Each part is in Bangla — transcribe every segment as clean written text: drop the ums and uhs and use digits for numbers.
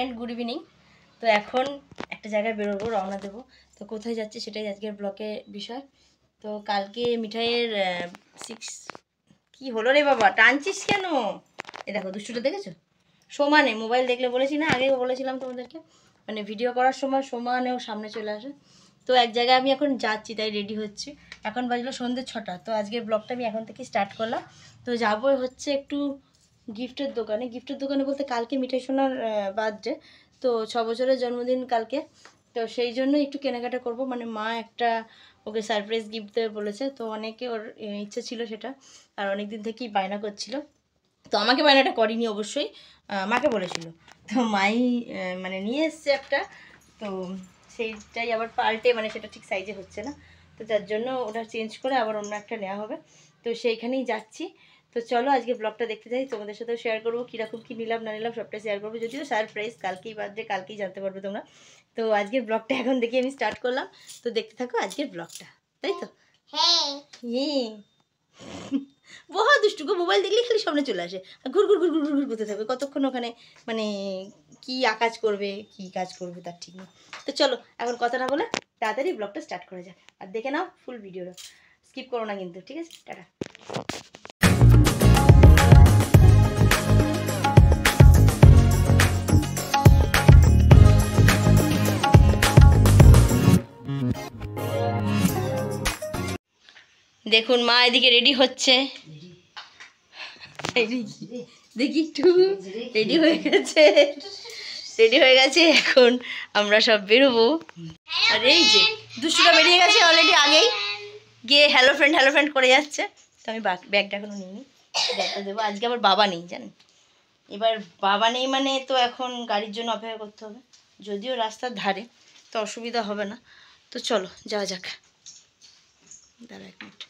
And good evening. তো এখন একটা জায়গায় বেরোবো, রওনা দেবো। তো কোথায় যাচ্ছি সেটাই আজকের ব্লগের বিষয়। তো কালকে মিঠাইয়ের 6 কি হলো রে বাবা, টানছিস কেন? এ দেখো দুষ্টুটা দেখেছো, সমানে মোবাইল দেখলে বলেছি না, আগেও বলেছিলাম তোমাদেরকে, মানে ভিডিও করার সময় সমানেও সামনে চলে আসে। তো এক জায়গায় আমি এখন যাচ্ছি, তাই রেডি হচ্ছি। এখন বাজলো সন্ধ্যে 6টা। তো আজকের ব্লগটা আমি এখন থেকে স্টার্ট করলাম। তো যাবো হচ্ছে একটু গিফটের দোকানে বলতে কালকে মিঠাই সোনার বার্থডে, তো 6 বছরের জন্মদিন কালকে। তো সেই জন্য একটু কেনাকাটা করব, মানে মা একটা ওকে সারপ্রাইজ গিফট দেবে বলেছে। তো অনেকে ওর ইচ্ছে ছিল সেটা, আর অনেক দিন থেকেই বায়না করছিল। তো আমাকে বায়নাটা করিনি অবশ্যই, মাকে বলেছিল। তো মাই মানে নিয়ে এসছে একটা। তো সেইটাই আবার পাল্টে, মানে সেটা ঠিক সাইজে হচ্ছে না, তো তার জন্য ওটা চেঞ্জ করে আবার অন্য একটা নেওয়া হবে। তো সেইখানেই যাচ্ছি। তো চলো আজকে ব্লগটা দেখতে যাই, তোমাদের সাথেও শেয়ার করবো কীরকম কী নিলাম না নিলাম সবটা শেয়ার করবো। যদিও সারপ্রাইজ, কালকেই বার্থডে, কালকেই জানতে পারবে তোমরা। তো আজকের ব্লগটা এখন দেখে আমি স্টার্ট করলাম। তো দেখতে থাকো আজকের ব্লগটা, তাই তো? হ্যাঁ হ্যাঁ। বহু দুষ্টুকো, মোবাইল দেখলেই খালি সামনে চলে আসে, ঘুর ঘুর ঘুর ঘুর ঘুর করতে থাকবে কতক্ষণ ওখানে, মানে কি আকাজ করবে কি কাজ করবে তার ঠিক নেই। তো চলো এখন কথা না বলে তাড়াতাড়ি ব্লগটা স্টার্ট করা যাক, আর দেখে নাও ফুল ভিডিওটা, স্কিপ করো না কিন্তু, ঠিক আছে? টাটা। দেখুন মা এদিকে রেডি হচ্ছে, দেখি একটু রেডি হয়ে গেছে। এখন আমরা সব বেরোবো। আর এই যে দুষ্টুটা বেরিয়ে গেছে অলরেডি, আগেই গিয়ে হ্যালো ফ্রেন্ড করে যাচ্ছে। তো আমি ব্যাগটা এখনো নিইনি, ব্যাগটা দেবো। আজকে আবার বাবা নেই জানেন, এবার বাবা নেই মানে তো এখন গাড়ির জন্য অপেক্ষা করতে হবে। যদিও রাস্তার ধারে, তো অসুবিধা হবে না। তো চলো যাওয়া যাক। দাঁড়া এক মিনিট,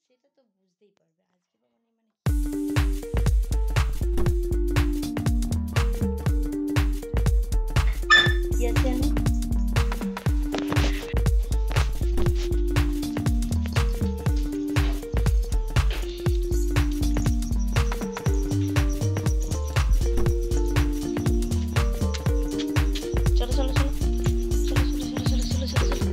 সেটা তো বুঝতেই পারবে আজকে বাবা নেই মানে কি আছে। আমি চলো চলো চলো চলো চলো চলো চলো চলো চলো।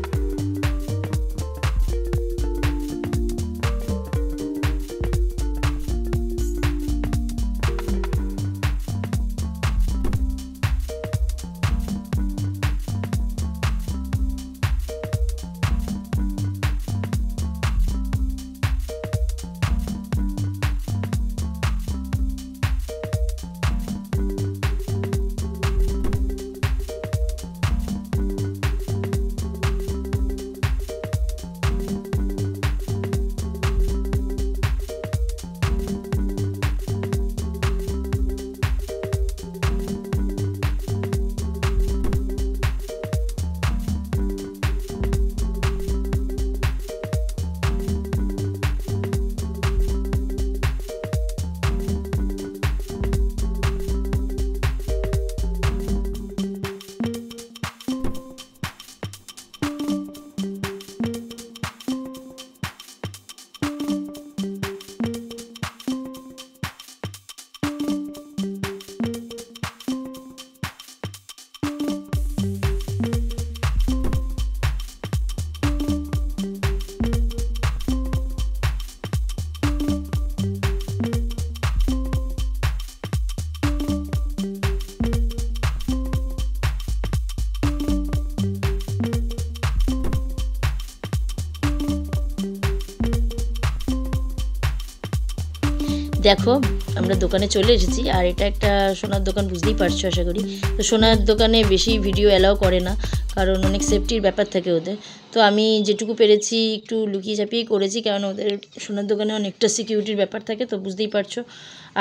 দেখো আমরা দোকানে চলে এসেছি, আর এটা একটা সোনার দোকান, বুঝতেই পারছো আশা করি। তো সোনার দোকানে বেশি ভিডিও অ্যালাউ করে না, কারণ অনেক সেফটির ব্যাপার থাকে ওদের। তো আমি যেটুকু পেরেছি একটু লুকিয়ে চাপিয়েই করেছি, কারণ ওদের সোনার দোকানে অনেকটা সিকিউরিটির ব্যাপার থাকে, তো বুঝতেই পারছো।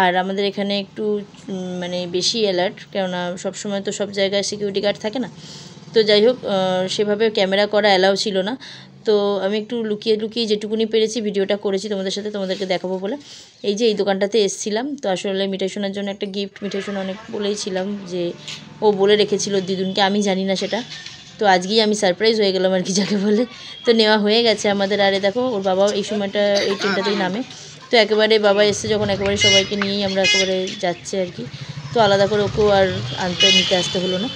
আর আমাদের এখানে একটু মানে বেশি অ্যালার্ট, কেননা সবসময় তো সব জায়গায় সিকিউরিটি গার্ড থাকে না। তো যাই হোক, সেভাবে ক্যামেরা করা অ্যালাউ ছিল না। তো আমি একটু লুকিয়ে লুকিয়ে যেটুকুনি পেরেছি ভিডিওটা করেছি তোমাদের সাথে, তোমাদেরকে দেখাবো বলে। এই যে এই দোকানটাতে এসেছিলাম। তো আসলে মিঠাই সোনার জন্য একটা গিফট, মিঠাই সোনা অনেক বলেইছিলাম যে ও বলে রেখেছিল দিদুনকে, আমি জানি না সেটা। তো আজকেই আমি সারপ্রাইজ হয়ে গেলাম আর কি যাকে বলে। তো নেওয়া হয়ে গেছে আমাদের। আরে দেখো ওর বাবাও এই সময়টা এই ট্রেনটাতেই নামে। তো একেবারে বাবা এসে যখন একেবারে সবাইকে নিয়েই আমরা একেবারে যাচ্ছি আর কি। তো আলাদা করে ওকেও আর নিতে আসতে হলো না।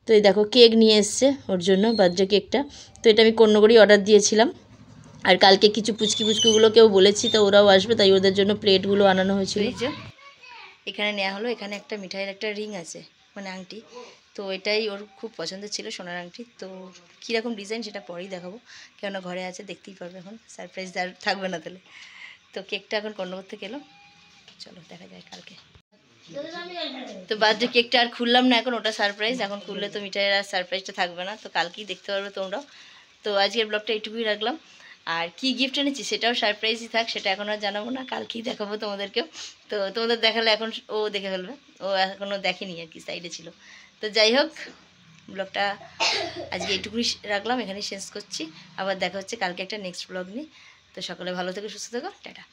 তো এই দেখো কেক নিয়ে এসছে ওর জন্য, বার্থডে কেকটা। তো এটা আমি কর্ণগড়ি অর্ডার দিয়েছিলাম। আর কালকে কিছু পুচকিগুলোকেও বলেছি, তো ওরাও আসবে, তাই ওদের জন্য প্লেটগুলো আনানো হয়েছিল। এখানে নেওয়া হলো। এখানে একটা মিঠাইয়ের একটা রিং আছে, মানে আংটি। তো এটাই ওর খুব পছন্দের ছিল, সোনার আংটি। তো কীরকম ডিজাইন সেটা পরেই দেখাবো, কেননা ঘরে আছে, দেখতেই পারবে। এখন সারপ্রাইজ আর থাকবে না তাহলে। তো কেকটা এখন কর্ণগর থেকে এলো, চলো দেখা যায় কালকে। তো বার্থডে কেকটা আর খুললাম না এখন, ওটা সারপ্রাইজ। এখন খুললে তো মিঠাইয়ের আর সারপ্রাইজটা থাকবে না, তো কালকেই দেখতে পারবে তোমরাও। তো আজকের ব্লগটা এইটুকুই রাখলাম। আর কি গিফট এনেছি সেটাও সারপ্রাইজই থাক, সেটা এখন আর জানাবো না, কালকেই দেখাবো তোমাদেরকেও। তো তোমাদের দেখালে এখন ও দেখে ফেলবে, ও এখনও দেখেনি আর কি, সাইডে ছিল। তো যাই হোক, ব্লগটা আজকে এইটুকুই রাখলাম, এখানেই শেষ করছি। আবার দেখা হচ্ছে কালকে একটা নেক্সট ব্লগ নিয়ে। তো সকলে ভালো থেকো, সুস্থ থেকো, টাটা।